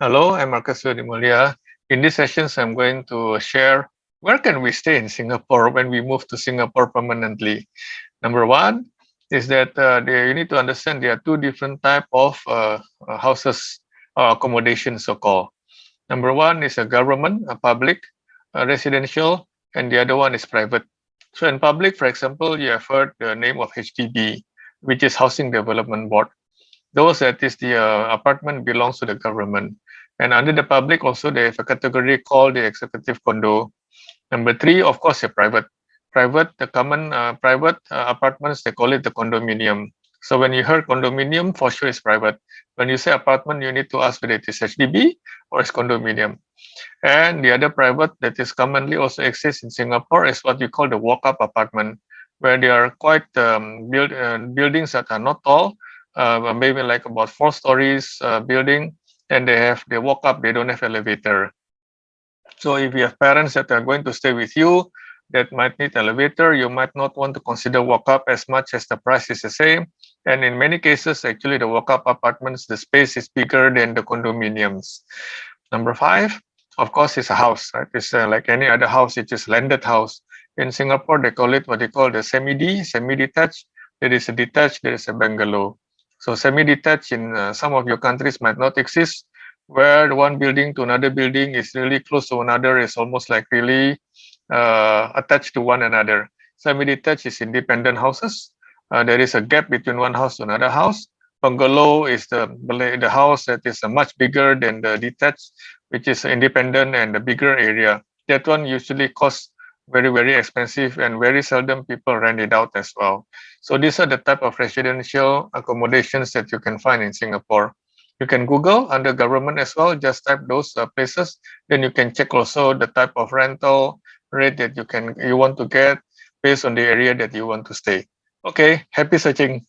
Hello, I'm Marcus Where. In this sessions, I'm going to share where can we stay in Singapore when we move to Singapore permanently. Number one is that you need to understand there are two different type of houses accommodation, so called. Number one is a government, a public, a residential, and the other one is private. So in public, for example, you have heard the name of HDB, which is Housing Development Board. Those that is the apartment belongs to the government. And under the public also they have a category called the executive condo. Number three, of course, a private. The common private apartments, they call it the condominium. So when you heard condominium, for sure it's private. When you say apartment, you need to ask whether it is HDB or it's condominium. And the other private that is commonly also exists in Singapore is what we call the walk-up apartment, where they are quite buildings that are not tall, maybe like about 4 stories building, and they walk up, they don't have elevator. So if you have parents that are going to stay with you that might need elevator, you might not want to consider walk up as much as the price is the same. And in many cases, actually the walk up apartments, the space is bigger than the condominiums. Number five, of course, is a house, right? It's like any other house, it is landed house. In Singapore, they call it what they call the semi-D, semi-detached. There is a detached, there is a bungalow. So semi-detached in some of your countries might not exist, where one building to another building is really close to another, is almost like really attached to one another. Semi-detached is independent houses. There is a gap between one house to another house. Bungalow is the house that is much bigger than the detached, which is independent and the bigger area. That one usually costs very expensive, and very seldom people rent it out as well. So these are the type of residential accommodations that you can find in Singapore. You can Google under government as well, just type those places. Then you can check also the type of rental rate that you want to get based on the area that you want to stay. Okay, happy searching.